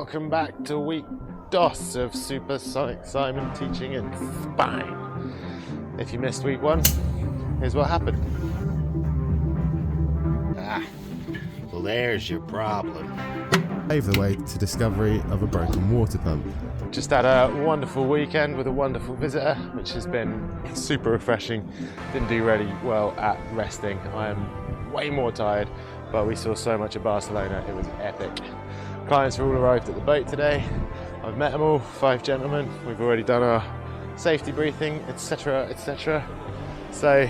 welcome back to week DOS of Supersonic Simon teaching in spine. If you missed week 1, here's what happened. Well, there's your problem. Pave the way to discovery of a broken water pump. Just had a wonderful weekend with a wonderful visitor, which has been super refreshing. Didn't do really well at resting. I am way more tired, but we saw so much of Barcelona, it was epic. Clients have all arrived at the boat today. I've met them all, 5 gentlemen. We've already done our safety briefing, etc, etc. So,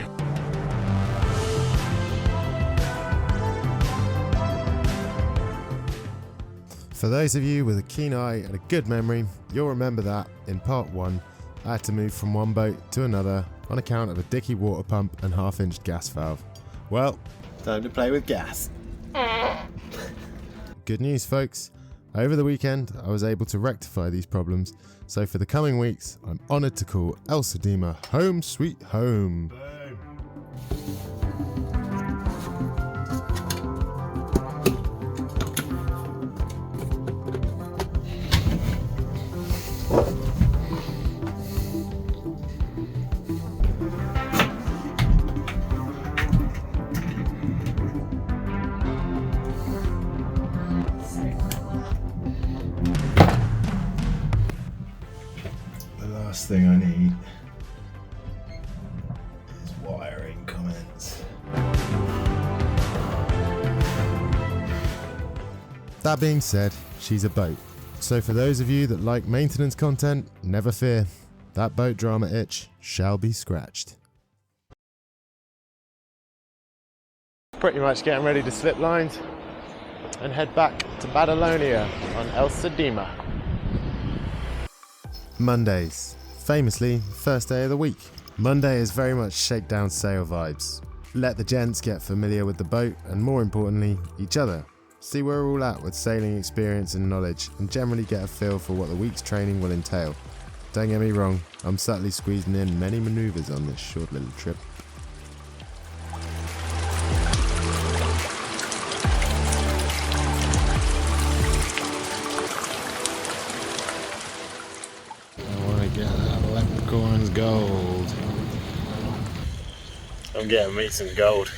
for those of you with a keen eye and a good memory, you'll remember that in part 1, I had to move from one boat to another on account of a dicky water pump and half-inch gas valve. Well, Time to play with gas. good news folks, over the weekend I was able to rectify these problems, so for the coming weeks I'm honoured to call El Sedima home sweet home. Last thing I need is wiring comments. That being said, she's a boat. So for those of you that like maintenance content, never fear, that boat drama itch shall be scratched. pretty much getting ready to slip lines and head back to Badalona on El Sedima. Mondays. Famously, first day of the week. Monday is very much shakedown sail vibes. Let the gents get familiar with the boat and, more importantly, each other. See where we're all at with sailing experience and knowledge, and generally get a feel for what the week's training will entail. Don't get me wrong, I'm subtly squeezing in many manoeuvres on this short little trip. I want to get that leprechaun's gold. I'm getting me some gold.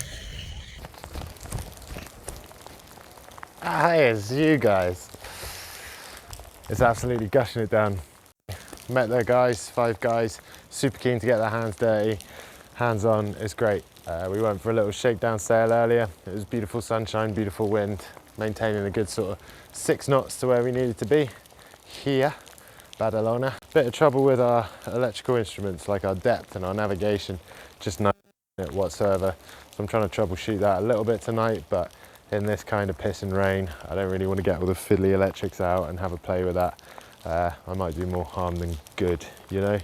Hey, it's you guys. It's absolutely gushing it down. Met their guys, 5 guys, super keen to get their hands dirty, hands on, it's great. We went for a little shakedown sail earlier. It was beautiful sunshine, beautiful wind, maintaining a good sort of 6 knots to where we needed to be. Here, Badalona. Bit of trouble with our electrical instruments, like our depth and our navigation, just not it whatsoever. So I'm trying to troubleshoot that a little bit tonight, but in this kind of piss and rain, I don't really want to get all the fiddly electrics out and have a play with that. I might do more harm than good, you know.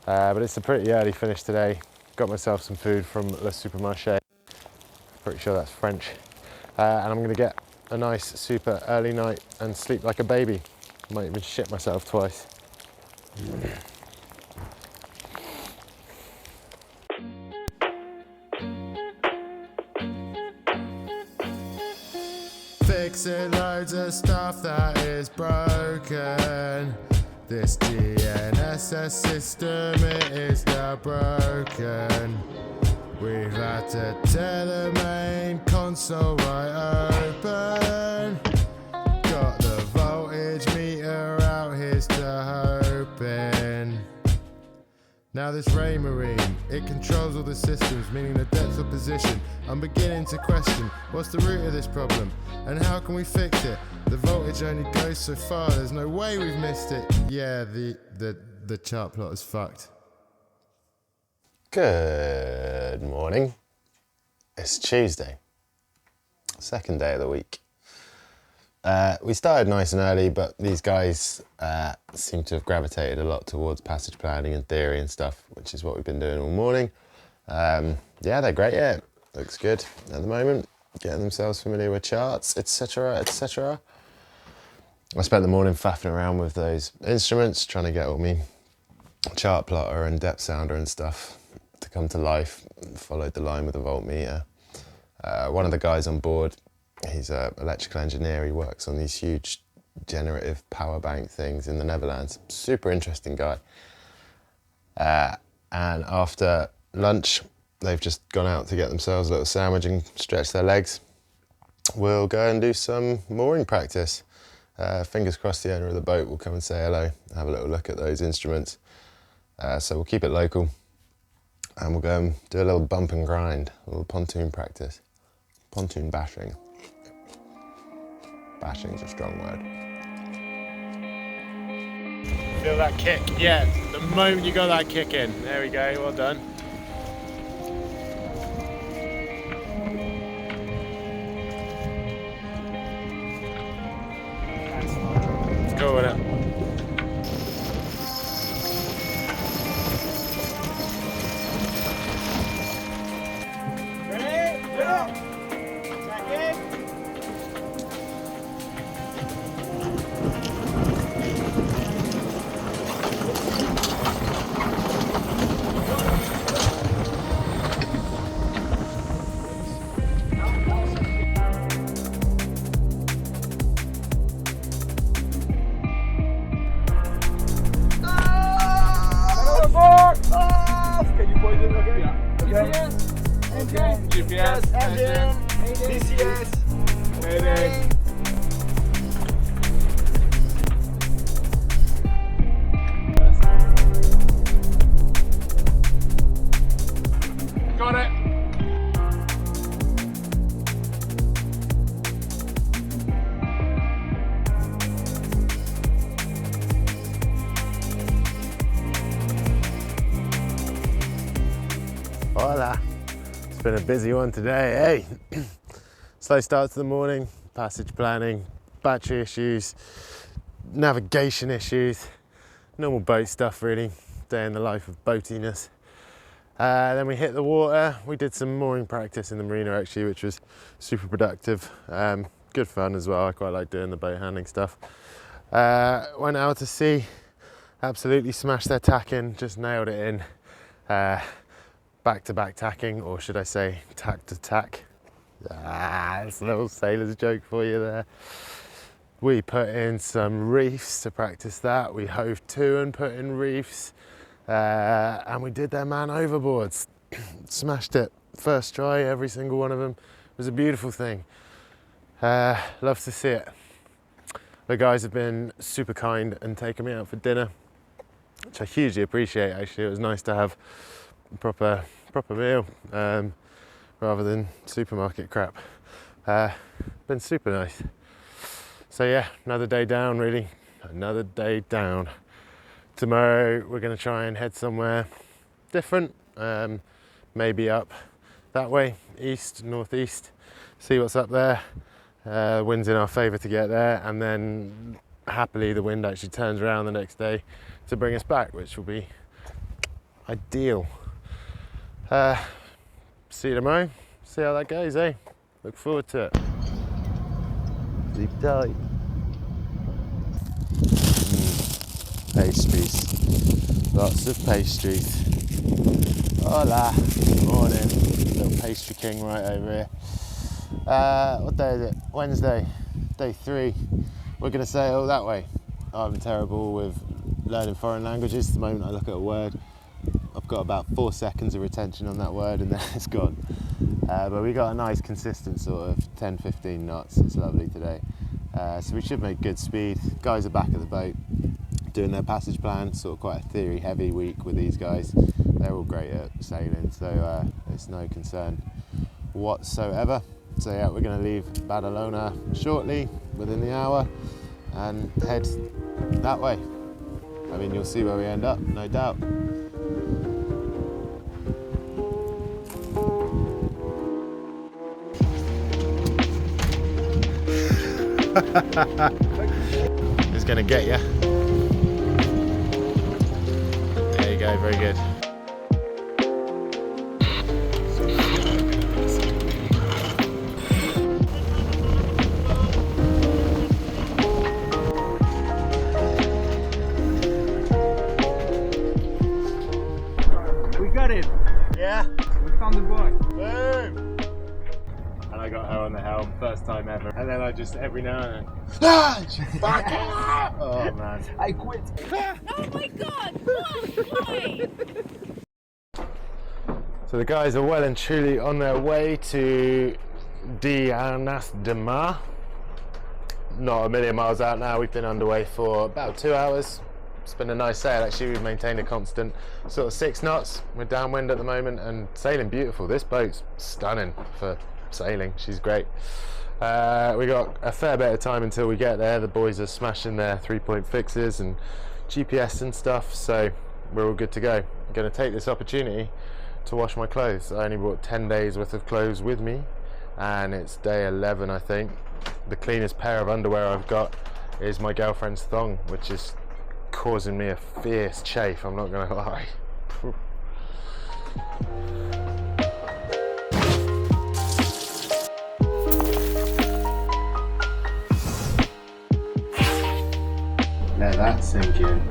But it's a pretty early finish today. Got myself some food from Le Supermarché. Pretty sure that's French. And I'm going to get a nice super early night and sleep like a baby. Might even shit myself twice. Fixing loads of stuff that is broken. This GNSS system, it is now broken. We've had to tear the main console right open. Got the voltage meter out, here's to hoping. Now this Raymarine, it controls all the systems, meaning the depth of position. I'm beginning to question, what's the root of this problem? And how can we fix it? The voltage only goes so far, there's no way we've missed it. Yeah, the chart plot is fucked. Good morning. It's Tuesday, second day of the week. We started nice and early, but these guys seem to have gravitated a lot towards passage planning and theory and stuff, which is what we've been doing all morning. Yeah, they're great, yeah. Looks good at the moment. Getting themselves familiar with charts, etc, etc. I spent the morning faffing around with those instruments, trying to get all me chart plotter and depth sounder and stuff to come to life. Followed the line with a voltmeter. One of the guys on board, he's an electrical engineer. He works on these huge generative power bank things in the Netherlands. Super interesting guy. And after lunch, they've just gone out to get themselves a little sandwich and stretch their legs. We'll go and do some mooring practice. Fingers crossed the owner of the boat will come and say hello, have a little look at those instruments. So we'll keep it local and we'll go and do a little bump and grind, a little pontoon practice. Pontoon bashing. Bashing's a strong word. Feel that kick? Yeah, the moment you got that kick in. There we go, well done. Let's go with it. GPS, DCS, mayday. Got it. Hola. It's been a busy one today, hey. Slow start to the morning, passage planning, battery issues, navigation issues, normal boat stuff really, day in the life of boatiness. Then we hit the water. We did some mooring practice in the marina actually, which was super productive. Good fun as well. I quite like doing the boat handling stuff. Went out to sea, absolutely smashed their tacking, just nailed it in. Back-to-back tacking, or should I say tack to tack. That's a little sailor's joke for you there. We put in some reefs to practice that. We hove to and put in reefs. And we did their man overboards. Smashed it. First try, every single one of them. It was a beautiful thing. Love to see it. The guys have been super kind and taken me out for dinner, which I hugely appreciate actually. It was nice to have a proper meal rather than supermarket crap. Been super nice. So yeah, another day down really. Another day down. Tomorrow we're going to try and head somewhere different, maybe up that way, east, northeast, see what's up there. Wind's in our favour to get there, and then happily the wind actually turns around the next day to bring us back, which will be ideal. See you tomorrow, see how that goes, eh? Look forward to it. Sleep tight. Pastries, lots of pastries. Hola, morning, little pastry king right over here. What day is it? Wednesday, day 3. We're gonna sail that way. I'm terrible with learning foreign languages. The moment I look at a word, I've got about 4 seconds of retention on that word and then it's gone. But we got a nice consistent sort of 10-15 knots. It's lovely today. So we should make good speed. Guys are back at the boat, doing their passage plan, sort of quite a theory heavy week with these guys. They're all great at sailing, so it's no concern whatsoever. So yeah, we're going to leave Badalona shortly, within the hour, and head that way. I mean, you'll see where we end up, no doubt. It's going to get you. There you go, very good. We got it. Yeah. We found the boy. Boom. And I got her on the helm. on, first time ever. And then I just, every now and then, oh man. I quit. Oh my god! Why? So the guys are well and truly on their way to Ginesta. Not a million miles out now. We've been underway for about 2 hours. It's been a nice sail actually. We've maintained a constant sort of 6 knots. We're downwind at the moment and sailing beautiful. This boat's stunning for sailing. She's great. We got a fair bit of time until we get there. The boys are smashing their 3-point fixes and GPS and stuff, so we're all good to go. I'm going to take this opportunity to wash my clothes. I only brought 10 days worth of clothes with me and it's day 11 I think. The cleanest pair of underwear I've got is my girlfriend's thong, which is causing me a fierce chafe, I'm not gonna lie. Let that sink in.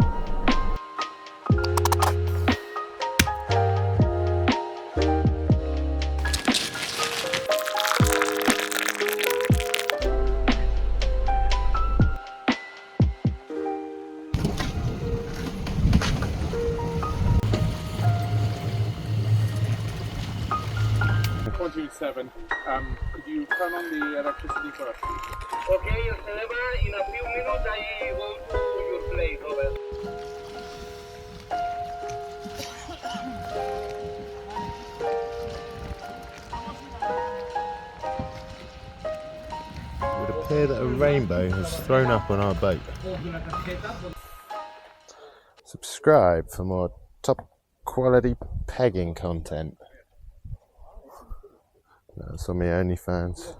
Could you turn on the electricity first? Okay, in a few minutes I go to your place. Over. It would appear that a rainbow has thrown up on our boat. Subscribe for more top quality pegging content. That's on my OnlyFans.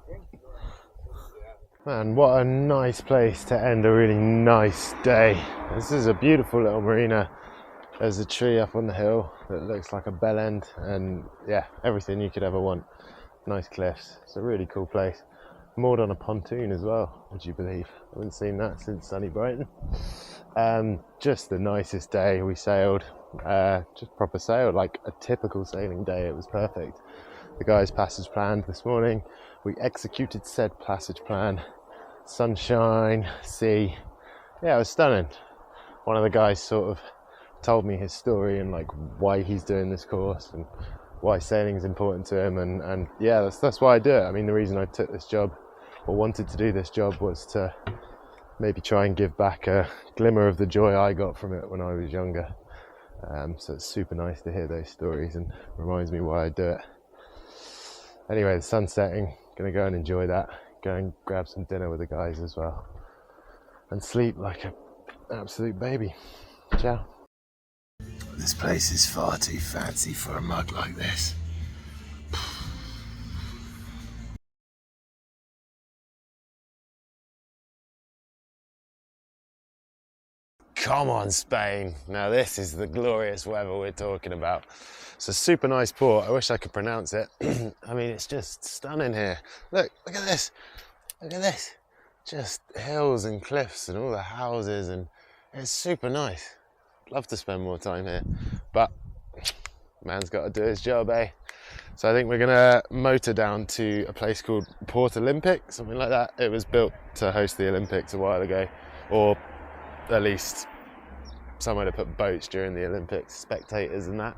Man, what a nice place to end a really nice day. This is a beautiful little marina. There's a tree up on the hill that looks like a bell end, and yeah, everything you could ever want. Nice cliffs. It's a really cool place. Moored on a pontoon as well, would you believe? I haven't seen that since sunny Brighton. Just the nicest day. We sailed, just proper sailed, like a typical sailing day. It was perfect. The guys' passage planned this morning. We executed said passage plan. Sunshine, sea. Yeah, it was stunning. One of the guys sort of told me his story and like why he's doing this course and why sailing is important to him. And yeah, that's why I do it. I mean, the reason I took this job or wanted to do this job was to maybe try and give back a glimmer of the joy I got from it when I was younger. So it's super nice to hear those stories and reminds me why I do it. Anyway, the sun's setting, gonna go and enjoy that, go and grab some dinner with the guys as well, and sleep like an absolute baby. Ciao. This place is far too fancy for a mug like this. Come on, Spain. Now this is the glorious weather we're talking about. It's a super nice port. I wish I could pronounce it. I mean, it's just stunning here. Look at this. Look at this. Just hills and cliffs and all the houses, and it's super nice. Love to spend more time here, but man's got to do his job, eh? So I think we're gonna motor down to a place called Port Olympic, something like that. It was built to host the Olympics a while ago, or at least somewhere to put boats during the Olympics, spectators and that.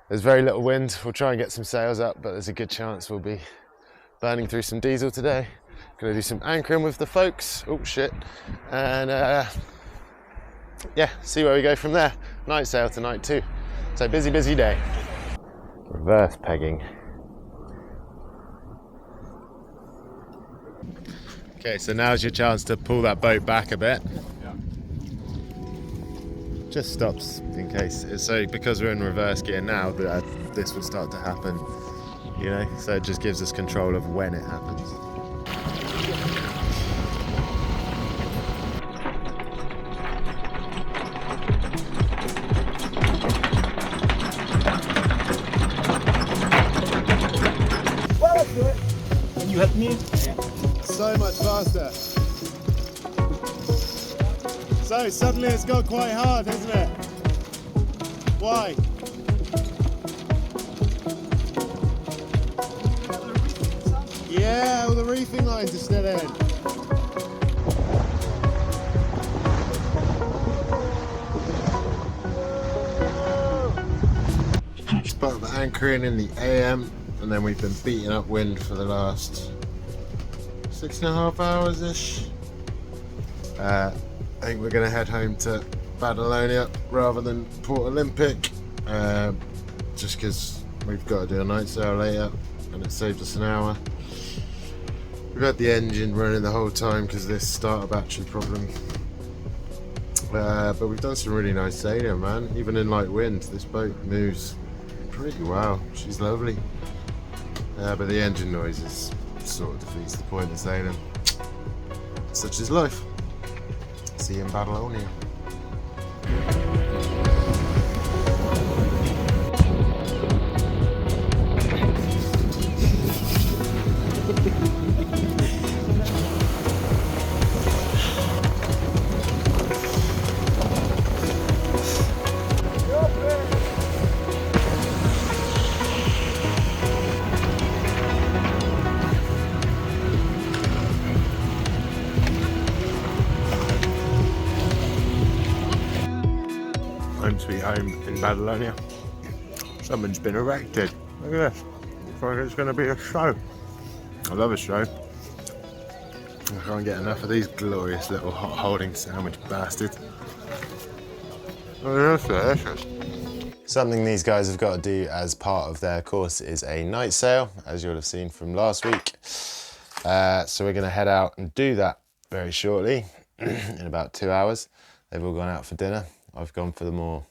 There's very little wind. We'll try and get some sails up, but there's a good chance we'll be burning through some diesel today. Gonna do some anchoring with the folks. Oh shit. And yeah, see where we go from there. Night sail tonight too. So busy day. Reverse pegging. Okay, so now's your chance to pull that boat back a bit. Just stops in case, so because we're in reverse gear now, this will start to happen, you know, so it just gives us control of when it happens. Well, let's do it. Can you help me? So much faster. So suddenly it's got quite hard, hasn't it? Why? Yeah. Yeah, all the reefing lines are still in. Spot the anchoring in the AM, and then we've been beating up wind for the last 6.5 hours ish. I think we're going to head home to Badalona rather than Port Olympic, just because we've got to do a night sail later and it saved us an hour. We've had the engine running the whole time because of this starter battery problem, but we've done some really nice sailing, man. Even in light wind, this boat moves pretty well. She's lovely, but the engine noises sort of defeats the point of sailing. Such is life. See you in Badalona. Home sweet home in Badalona. Something's been erected. Look at this. Looks like it's going to be a show. I love a show. I can't get enough of these glorious little hot holding sandwich bastards. Oh, that's delicious. Something these guys have got to do as part of their course is a night sail, as you'll have seen from last week. So we're going to head out and do that very shortly, in about 2 hours. They've all gone out for dinner. I've gone for the more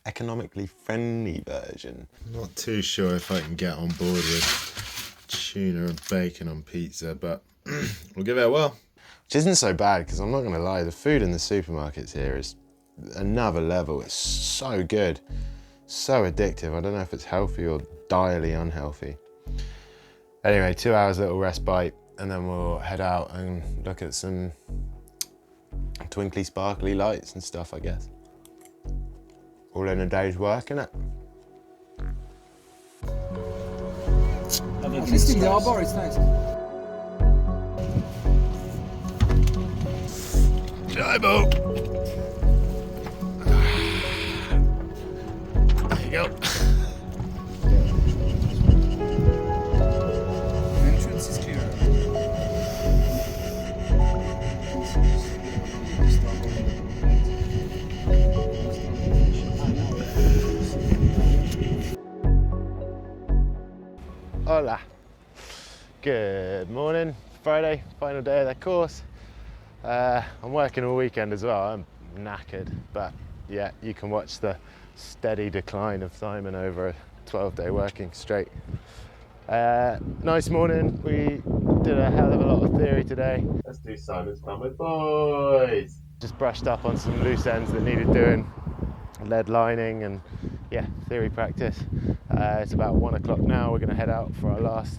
economically friendly version. Not too sure if I can get on board with tuna and bacon on pizza, but we'll give it a whirl. Which isn't so bad, because I'm not going to lie, the food in the supermarkets here is another level. It's so good, so addictive. I don't know if it's healthy or direly unhealthy. Anyway, 2 hours little respite, and then we'll head out and look at some twinkly sparkly lights and stuff, I guess. All in a day's work, innit? At least in the arbor, it's nice. Jibo! There you go. Entrance is clear. Hola. Good morning. Friday, final day of their course. I'm working all weekend as well. I'm knackered, but yeah, you can watch the steady decline of Simon over a 12-day working straight. Nice morning. We did a hell of a lot of theory today. Let's do Simon's fun with boys. Just brushed up on some loose ends that needed doing. Lead lining and yeah, theory practice. It's about 1 o'clock now. We're going to head out for our last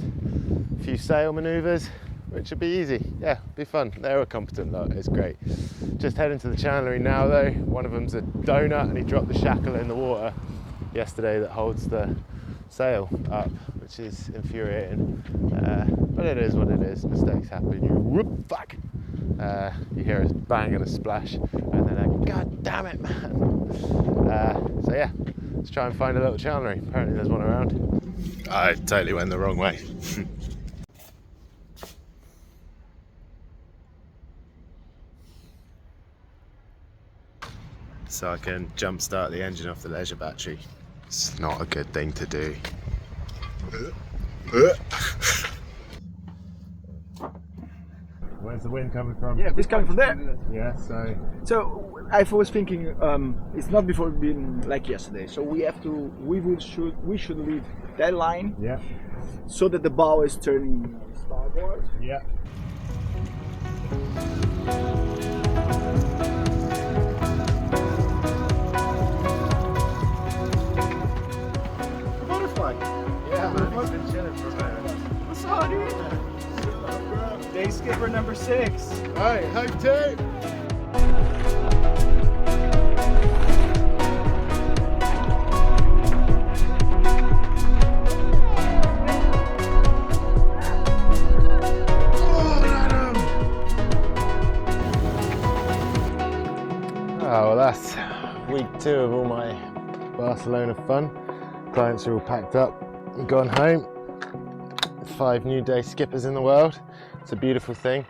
few sail manoeuvres, which will be easy. Yeah, be fun. They're a competent lot. It's great. Just heading to the chandlery now though. One of them's a donut and he dropped the shackle in the water yesterday that holds the sail up, which is infuriating. But it is what it is. Mistakes happen. You whoop, fuck. You hear a bang and a splash, and then a god damn it, man. So yeah, let's try and find a little chandlery. Apparently there's one around. I totally went the wrong way. So I can jump start the engine off the leisure battery. It's not a good thing to do. Where's the wind coming from? Yeah, it's coming from there. Yeah, So I was thinking, it's not before being like yesterday. So we should leave that line. Yeah. So that the bow is turning starboard. Yeah. Butterfly. Yeah, man. I've been chilling for a minute. What's up, dude? Day skipper number 6. Alright, Hove 2. week 2 of all my Barcelona fun. Clients are all packed up and gone home. 5 new day skippers in the world. It's a beautiful thing.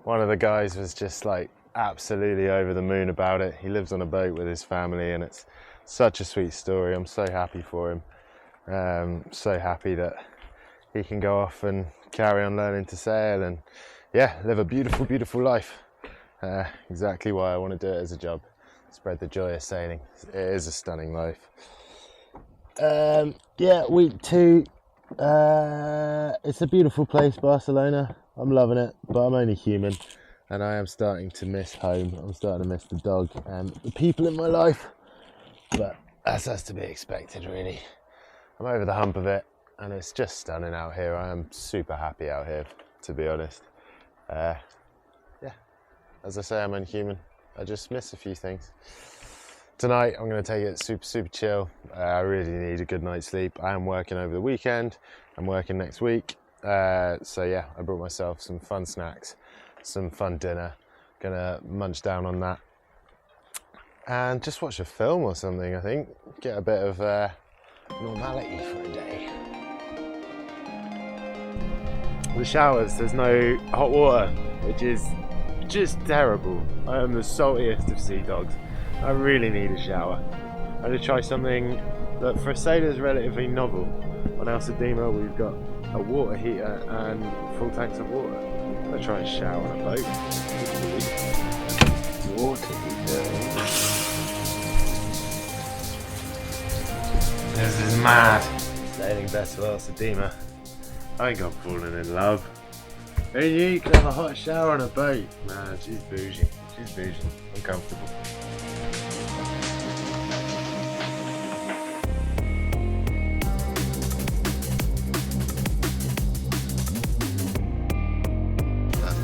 One of the guys was just like absolutely over the moon about it. He lives on a boat with his family and it's such a sweet story. I'm so happy for him. So happy that he can go off and carry on learning to sail and yeah, live a beautiful, beautiful life. Exactly why I want to do it as a job. Spread the joy of sailing. It is a stunning life. Yeah, week 2. It's a beautiful place, Barcelona. I'm loving it, but I'm only human and I am starting to miss home. I'm starting to miss the dog and the people in my life, but that's to be expected, really. I'm over the hump of it and it's just stunning out here. I am super happy out here, to be honest. Yeah, as I say, I'm only human. I just miss a few things. Tonight I'm going to take it super chill. I really need a good night's sleep. I am working over the weekend. I'm working next week. So yeah, I brought myself some fun snacks, some fun dinner. Gonna munch down on that and just watch a film or something, I think. Get a bit of normality for a day. The showers, there's no hot water, which is just terrible. I am the saltiest of sea dogs. I really need a shower. I'm going to try something that for a sailor is relatively novel. On El Sedima we've got a water heater and full tanks of water. I'm going to try and shower on a boat. Water heater. This is mad. Sailing vessel El Sedima. I think I'm falling in love. Who knew you could have a hot shower on a boat? Man, she's bougie. She's bougie. I'm comfortable.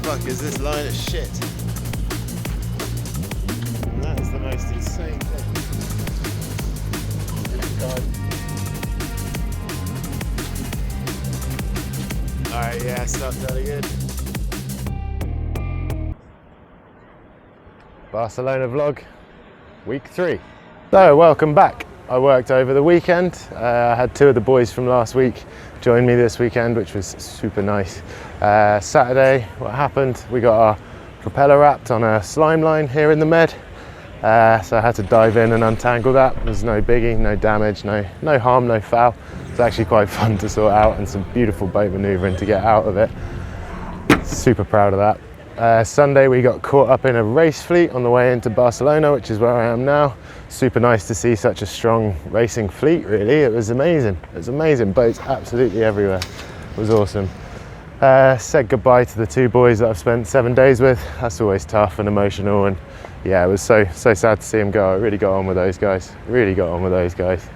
Fuck is this line of shit? And that is the most insane thing. Alright, yeah, start really good. Barcelona vlog, week 3. So, welcome back. I worked over the weekend. I had 2 of the boys from last week join me this weekend, which was super nice. Saturday, what happened? We got our propeller wrapped on a slime line here in the Med. So I had to dive in and untangle that. There's no biggie, no damage, no harm, no foul. It's actually quite fun to sort out and some beautiful boat manoeuvring to get out of it. Super proud of that. Sunday we got caught up in a race fleet on the way into Barcelona, which is where I am now. Super nice to see such a strong racing fleet, really. It was amazing. It was amazing. Boats absolutely everywhere. It was awesome. Said goodbye to the 2 boys that I've spent 7 days with. That's always tough and emotional, and yeah, it was so sad to see them go. I really got on with those guys. Really got on with those guys.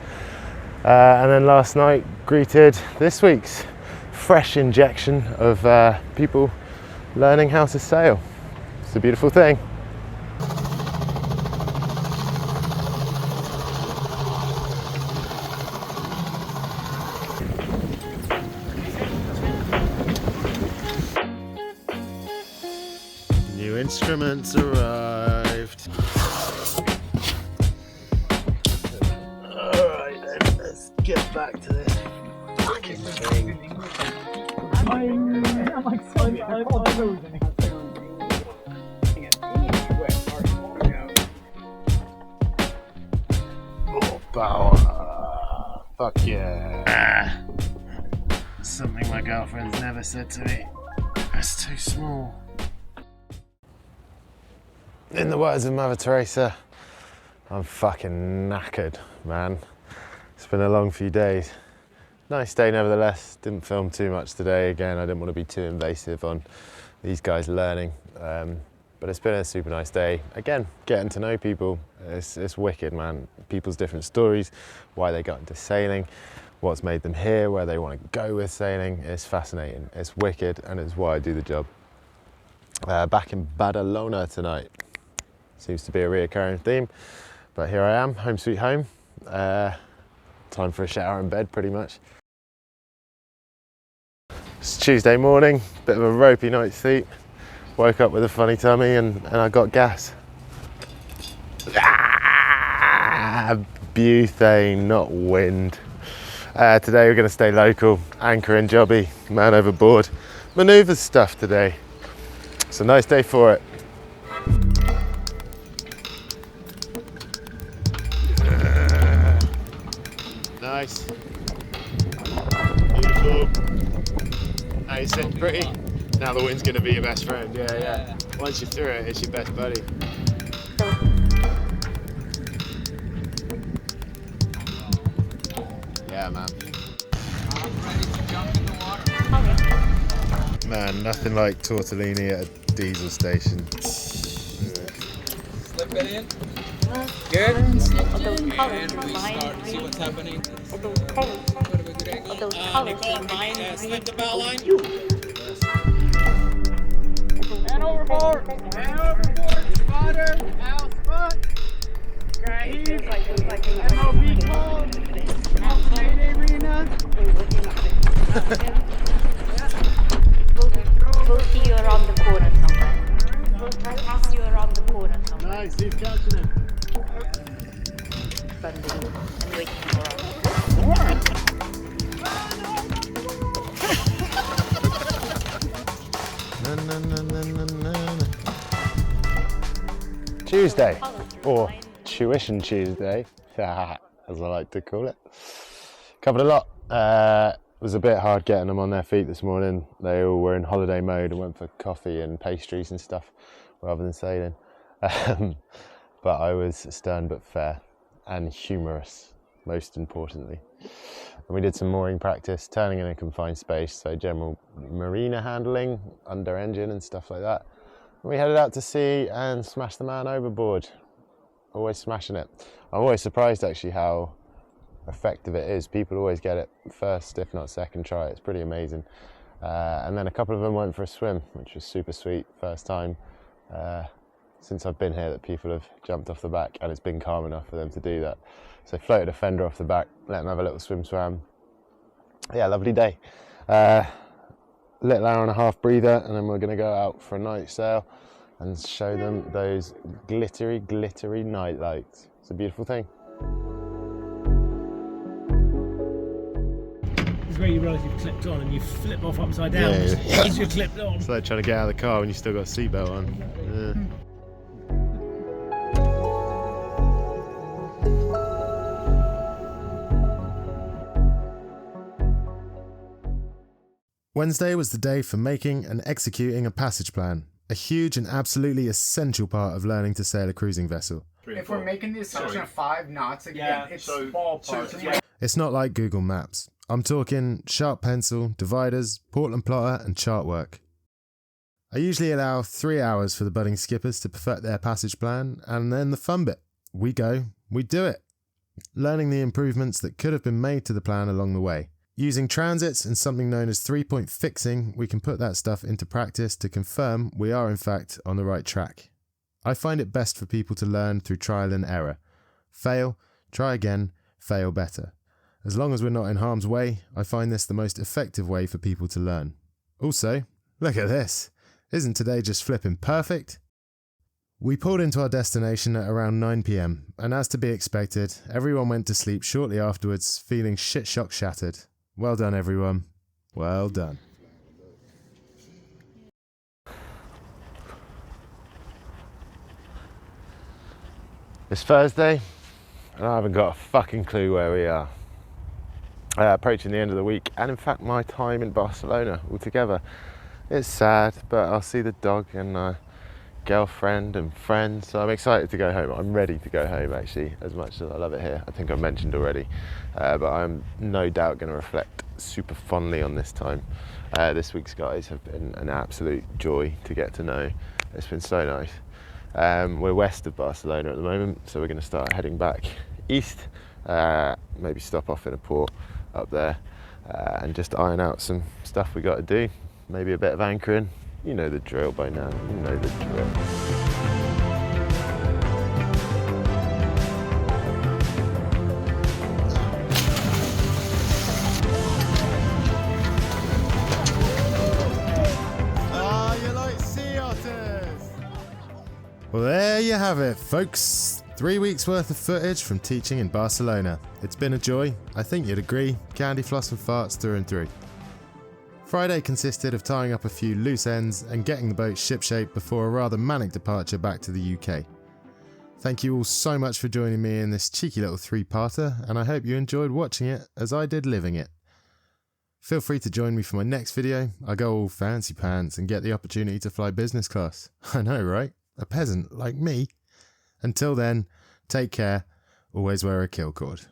And then last night greeted this week's fresh injection of people learning how to sail. It's a beautiful thing. New instruments arrived. Alright then, let's get back to this fucking thing. Oh, power. Fuck yeah. Something my girlfriend's never said to me. It's too small. In the words of Mother Teresa, I'm fucking knackered, man. It's been a long few days. Nice day nevertheless. Didn't film too much today. Again, I didn't want to be too invasive on these guys learning. But it's been a super nice day. Again, getting to know people. It's wicked, man. People's different stories, why they got into sailing, what's made them here, where they want to go with sailing. It's fascinating. It's wicked, and it's why I do the job. Back in Badalona tonight. Seems to be a reoccurring theme, but here I am, home sweet home. Time for a shower in bed, pretty much. It's Tuesday morning, bit of a ropey night's sleep. Woke up with a funny tummy and I got gas. butane, not wind. Today we're going to stay local, anchor and jobby, man overboard, manoeuvres stuff today. It's a nice day for it. Nice. Beautiful. Now you sit pretty. Now the wind's going to be your best friend. Yeah. Once you're through it, it's your best buddy. Yeah, man. Man, nothing like tortellini at a diesel station. Slip it in. Good. And we start to see what's happening. Put a good angle. Slip the bow line. And overboard. And overboard. Spotter. Out spot. Okay. MOB call. Arena. We'll see you around the corner somewhere. We'll pass you around the corner somewhere. Nice, he's catching it. And waiting for us. Tuesday, or Tuition Tuesday, as I like to call it. Covered a lot. It was a bit hard getting them on their feet this morning. They all were in holiday mode and went for coffee and pastries and stuff rather than sailing. But I was stern but fair and humorous, most importantly. And we did some mooring practice, turning in a confined space, so general marina handling, under engine and stuff like that. And we headed out to sea and smashed the man overboard. Always smashing it. I'm always surprised actually how effective it is. People always get it first, if not second try. It's pretty amazing. And then a couple of them went for a swim, which was super sweet. First time since I've been here that people have jumped off the back, and it's been calm enough for them to do that. So floated a fender off the back, let them have a little swam. Yeah, lovely day. Little hour and a half breather, and then we're going to go out for a night sail and show them those glittery night lights. It's a beautiful thing. It's where you realise you've clipped on and you flip off upside down as you're clipped on. It's like trying to get out of the car when you still got a seatbelt on. Yeah. Wednesday was the day for making and executing a passage plan, a huge and absolutely essential part of learning to sail a cruising vessel. If we're making the assumption of 5 knots again, it's ballpark. It's not like Google Maps. I'm talking sharp pencil, dividers, Portland plotter and chart work. I usually allow 3 hours for the budding skippers to perfect their passage plan, and then the fun bit. We go, we do it. Learning the improvements that could have been made to the plan along the way. Using transits and something known as 3-point fixing, we can put that stuff into practice to confirm we are in fact on the right track. I find it best for people to learn through trial and error. Fail, try again, fail better. As long as we're not in harm's way, I find this the most effective way for people to learn. Also, look at this. Isn't today just flipping perfect? We pulled into our destination at around 9 PM, and as to be expected, everyone went to sleep shortly afterwards, feeling shit-shock shattered. Well done, everyone. Well done. It's Thursday, and I haven't got a fucking clue where we are. Approaching the end of the week, and in fact my time in Barcelona altogether. It's sad, but I'll see the dog and girlfriend and friends, so I'm excited to go home. I'm ready to go home actually, as much as I love it here. I think I've mentioned already, but I'm no doubt going to reflect super fondly on this time. This week's guys have been an absolute joy to get to know. It's been so nice. We're west of Barcelona at the moment, so we're going to start heading back east, maybe stop off in a port up there and just iron out some stuff we got to do, maybe a bit of anchoring. You know the drill by now, you know the drill. Ah, you like sea otters? Well, there you have it, folks. 3 weeks worth of footage from teaching in Barcelona. It's been a joy. I think you'd agree. Candy floss and farts through and through. Friday consisted of tying up a few loose ends and getting the boat shipshape before a rather manic departure back to the UK. Thank you all so much for joining me in this cheeky little three-parter, and I hope you enjoyed watching it as I did living it. Feel free to join me for my next video. I go all fancy pants and get the opportunity to fly business class. I know, right? A peasant like me. Until then, take care. Always wear a kill cord.